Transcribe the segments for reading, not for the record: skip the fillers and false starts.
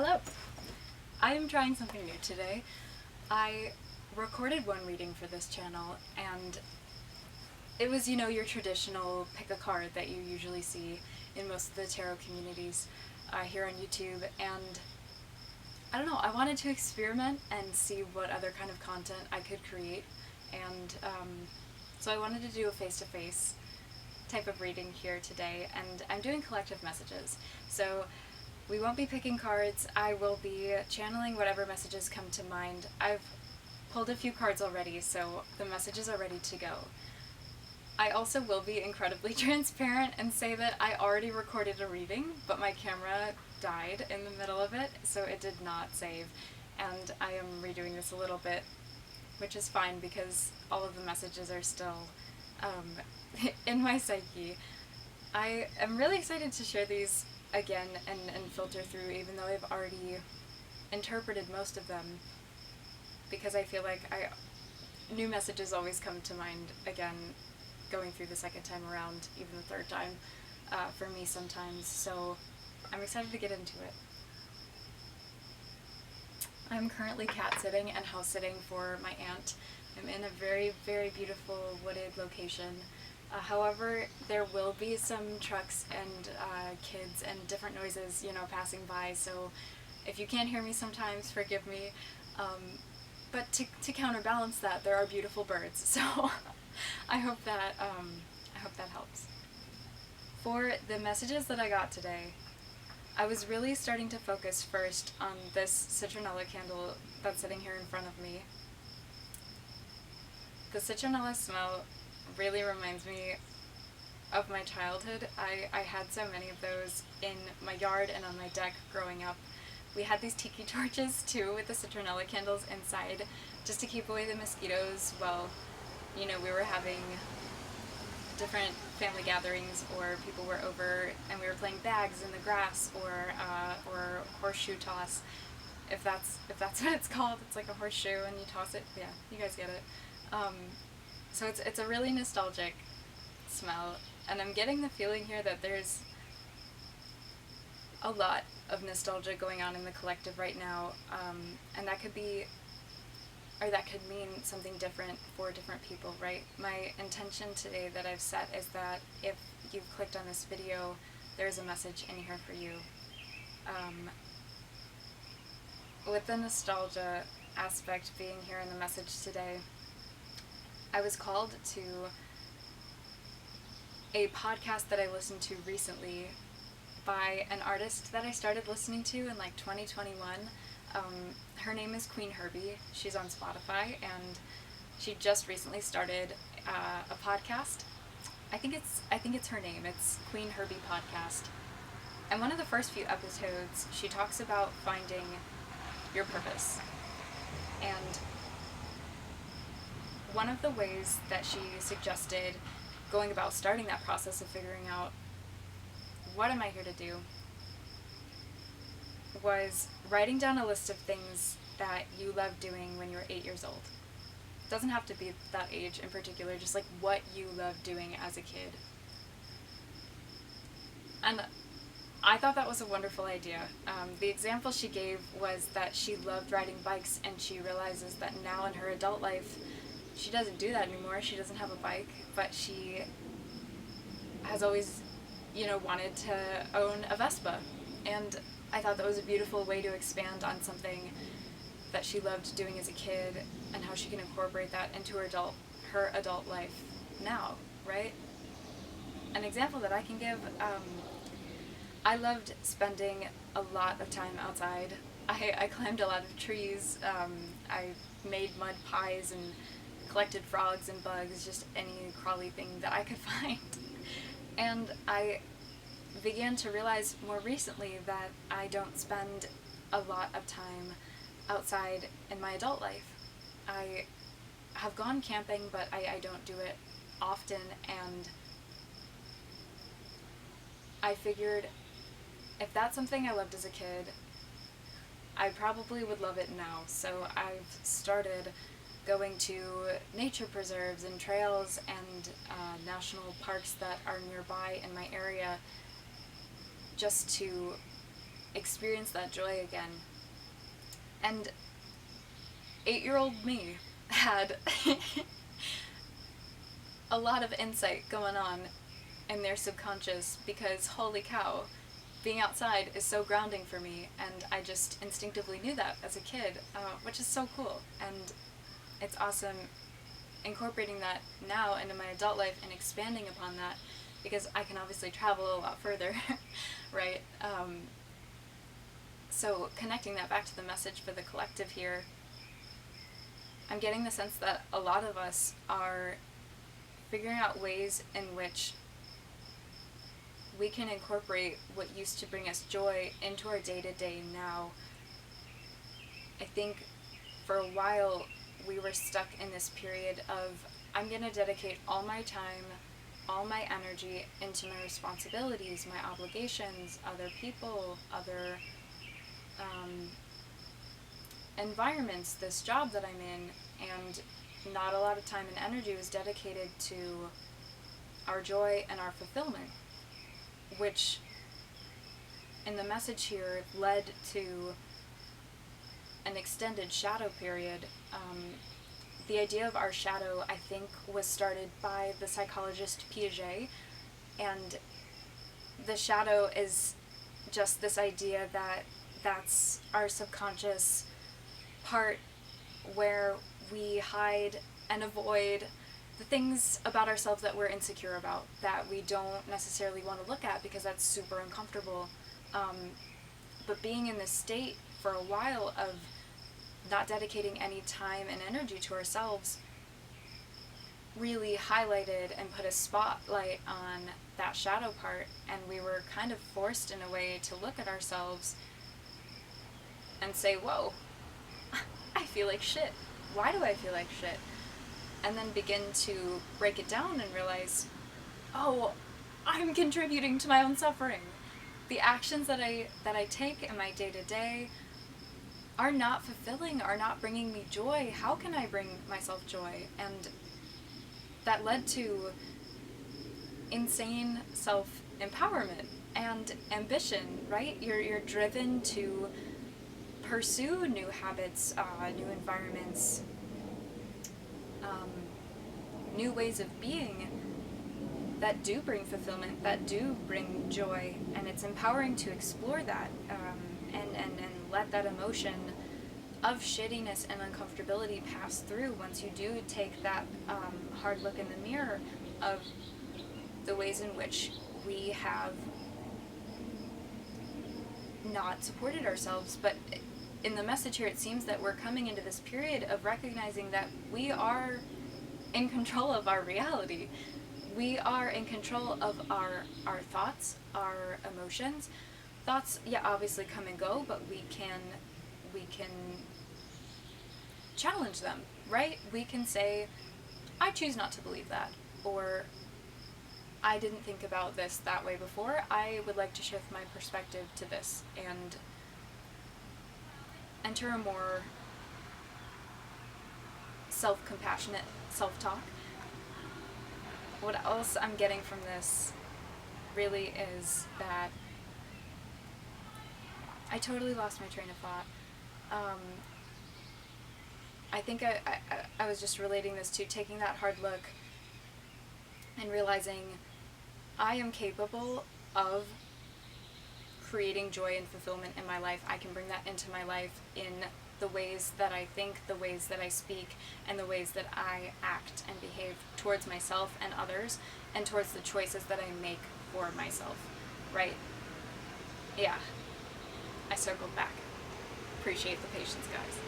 Hello! I'm trying something new today. I recorded one reading for this channel, and it was, your traditional pick a card that you usually see in most of the tarot communities here on YouTube, and I don't know, I wanted to experiment and see what other kind of content I could create, and so I wanted to do a face-to-face type of reading here today, and I'm doing collective messages. So we won't be picking cards, I will be channeling whatever messages come to mind. I've pulled a few cards already, so the messages are ready to go. I also will be incredibly transparent and say that I already recorded a reading, but my camera died in the middle of it, so it did not save, and I am redoing this a little bit, which is fine because all of the messages are still in my psyche. I am really excited to share these again and filter through, even though I've already interpreted most of them, because I feel like new messages always come to mind again going through the second time around, even the third time for me sometimes, so I'm excited to get into it. I'm currently cat sitting and house sitting for my aunt. I'm in a very, very beautiful wooded location. However, there will be some trucks and kids and different noises, passing by, so if you can't hear me sometimes, forgive me. But to counterbalance that, there are beautiful birds, so I hope that helps. For the messages that I got today, I was really starting to focus first on this citronella candle that's sitting here in front of me. The citronella smell really reminds me of my childhood. I had so many of those in my yard and on my deck growing up. We had these tiki torches too with the citronella candles inside just to keep away the mosquitoes while, we were having different family gatherings or people were over and we were playing bags in the grass or horseshoe toss, if that's what it's called. It's like a horseshoe and you toss it. Yeah, you guys get it. So it's a really nostalgic smell, and I'm getting the feeling here that there's a lot of nostalgia going on in the collective right now, and that could mean something different for different people, right? My intention today that I've set is that if you've clicked on this video, there's a message in here for you. With the nostalgia aspect being here in the message today, I was called to a podcast that I listened to recently by an artist that I started listening to in like 2021. Her name is Queen Herbie. She's on Spotify, and she just recently started a podcast. I think it's her name. It's Queen Herbie Podcast. And one of the first few episodes, she talks about finding your purpose. And one of the ways that she suggested going about starting that process of figuring out what am I here to do was writing down a list of things that you loved doing when you were 8 years old. It doesn't have to be that age in particular, just like what you loved doing as a kid. And I thought that was a wonderful idea. The example she gave was that she loved riding bikes, and she realizes that now in her adult life she doesn't do that anymore. She doesn't have a bike, but she has always, wanted to own a Vespa. And I thought that was a beautiful way to expand on something that she loved doing as a kid and how she can incorporate that into her adult life now, right? An example that I can give, I loved spending a lot of time outside. I climbed a lot of trees. I made mud pies and collected frogs and bugs, just any crawly thing that I could find. And I began to realize more recently that I don't spend a lot of time outside in my adult life. I have gone camping, but I don't do it often, and I figured if that's something I loved as a kid, I probably would love it now. So I've started going to nature preserves and trails and national parks that are nearby in my area just to experience that joy again. And 8-year-old me had a lot of insight going on in their subconscious, because holy cow, being outside is so grounding for me, and I just instinctively knew that as a kid, which is so cool. And it's awesome incorporating that now into my adult life and expanding upon that, because I can obviously travel a lot further, right? So connecting that back to the message for the collective here, I'm getting the sense that a lot of us are figuring out ways in which we can incorporate what used to bring us joy into our day-to-day now. I think for a while we were stuck in this period of, I'm going to dedicate all my time, all my energy into my responsibilities, my obligations, other people, other environments, this job that I'm in, and not a lot of time and energy was dedicated to our joy and our fulfillment, which in the message here led to an extended shadow period. The idea of our shadow, I think, was started by the psychologist Piaget, and the shadow is just this idea that that's our subconscious part where we hide and avoid the things about ourselves that we're insecure about, that we don't necessarily want to look at because that's super uncomfortable. But being in this state for a while of not dedicating any time and energy to ourselves really highlighted and put a spotlight on that shadow part, and we were kind of forced in a way to look at ourselves and say, whoa, I feel like shit. Why do I feel like shit? And then begin to break it down and realize, oh, I'm contributing to my own suffering. The actions that I take in my day-to-day are not fulfilling, are not bringing me joy. How can I bring myself joy? And that led to insane self-empowerment and ambition, right? You're driven to pursue new habits, new environments, new ways of being that do bring fulfillment, that do bring joy, and it's empowering to explore that and let that emotion of shittiness and uncomfortability pass through once you do take that hard look in the mirror of the ways in which we have not supported ourselves. But in the message here, it seems that we're coming into this period of recognizing that we are in control of our reality. We are in control of our thoughts, our emotions. Thoughts, yeah, obviously come and go, but we can challenge them, right? We can say, I choose not to believe that, or I didn't think about this that way before. I would like to shift my perspective to this and enter a more self-compassionate self-talk. What else I'm getting from this really is that I totally lost my train of thought. I think I was just relating this to taking that hard look and realizing I am capable of creating joy and fulfillment in my life. I can bring that into my life in the ways that I think, the ways that I speak, and the ways that I act and behave towards myself and others, and towards the choices that I make for myself, right? Yeah, I circled back. Appreciate the patience, guys.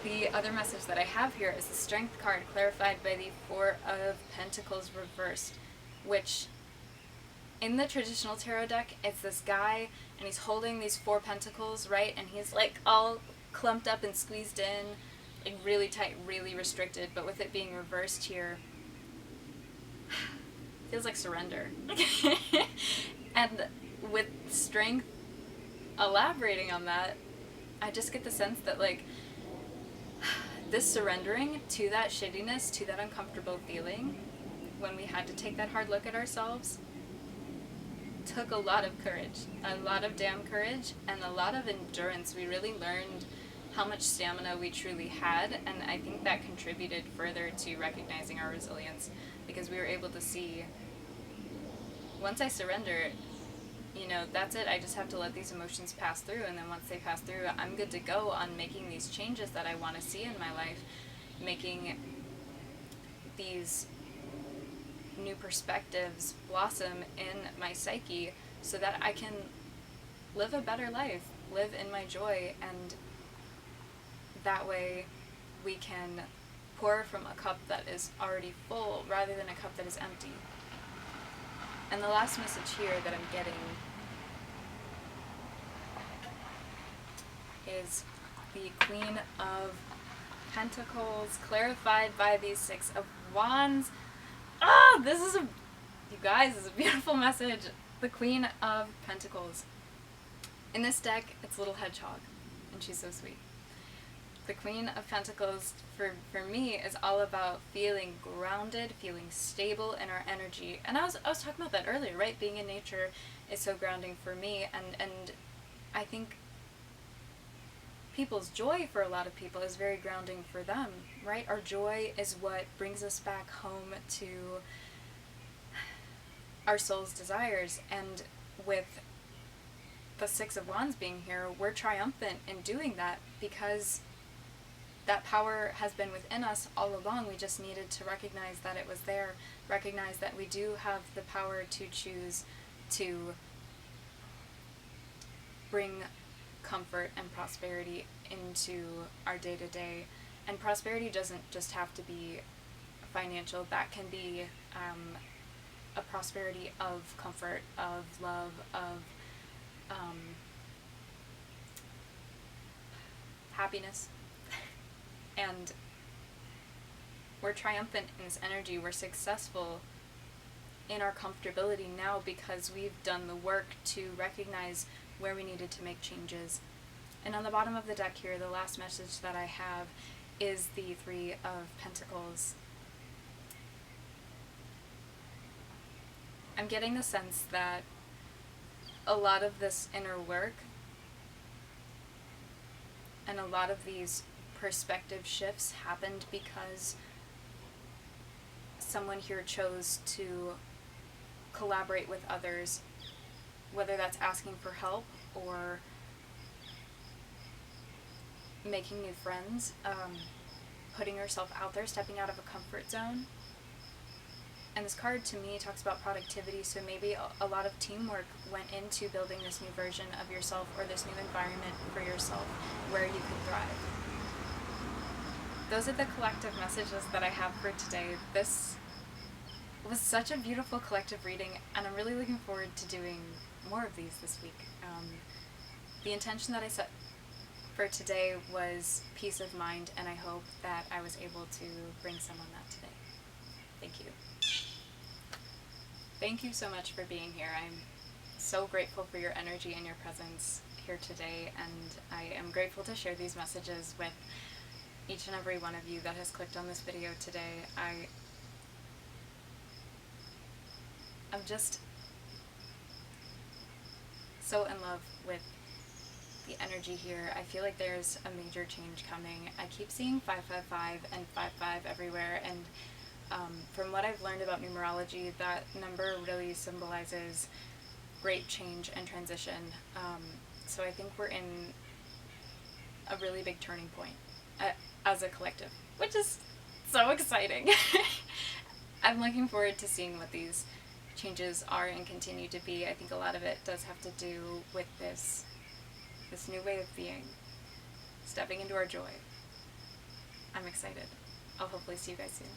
The other message that I have here is the Strength card, clarified by the Four of Pentacles reversed, which in the traditional tarot deck, it's this guy, and he's holding these 4 pentacles, right? And he's like all clumped up and squeezed in, like really tight, really restricted, but with it being reversed here, feels like surrender. And with Strength elaborating on that, I just get the sense that, like, this surrendering to that shittiness, to that uncomfortable feeling, when we had to take that hard look at ourselves, took a lot of courage, a lot of damn courage, and a lot of endurance. We really learned how much stamina we truly had, and I think that contributed further to recognizing our resilience, because we were able to see, once I surrender, you know, that's it. I just have to let these emotions pass through, and then once they pass through, I'm good to go on making these changes that I want to see in my life, making these new perspectives blossom in my psyche so that I can live a better life, live in my joy, and that way we can pour from a cup that is already full rather than a cup that is empty. And the last message here that I'm getting is the Queen of Pentacles clarified by these Six of Wands. This is you guys, this is a beautiful message. The Queen of Pentacles. In this deck, it's Little Hedgehog, and she's so sweet. The Queen of Pentacles, for me, is all about feeling grounded, feeling stable in our energy. And I was talking about that earlier, right? Being in nature is so grounding for me, and I think people's joy, for a lot of people, is very grounding for them, right? Our joy is what brings us back home to our soul's desires, and with the Six of Wands being here, we're triumphant in doing that, because that power has been within us all along. We just needed to recognize that it was there, recognize that we do have the power to choose to bring comfort and prosperity into our day-to-day. And prosperity doesn't just have to be financial. That can be a prosperity of comfort, of love, of happiness. And we're triumphant in this energy. We're successful in our comfortability now because we've done the work to recognize where we needed to make changes. And on the bottom of the deck here, the last message that I have is the Three of Pentacles. I'm getting the sense that a lot of this inner work and a lot of these perspective shifts happened because someone here chose to collaborate with others, whether that's asking for help or making new friends, putting yourself out there, stepping out of a comfort zone. And this card to me talks about productivity, so maybe a lot of teamwork went into building this new version of yourself or this new environment for yourself where you can thrive. Those are the collective messages that I have for today. This was such a beautiful collective reading, and I'm really looking forward to doing more of these this week. The intention that I set for today was peace of mind, and I hope that I was able to bring someone that today. Thank you. Thank you so much for being here. I'm so grateful for your energy and your presence here today, and I am grateful to share these messages with each and every one of you that has clicked on this video today. I'm just so in love with the energy here. I feel like there's a major change coming. I keep seeing 555 and 55 everywhere, and from what I've learned about numerology, that number really symbolizes great change and transition. So I think we're in a really big turning point as a collective, which is so exciting. I'm looking forward to seeing what these changes are and continue to be. I think a lot of it does have to do with this new way of being, stepping into our joy. I'm excited. I'll hopefully see you guys soon.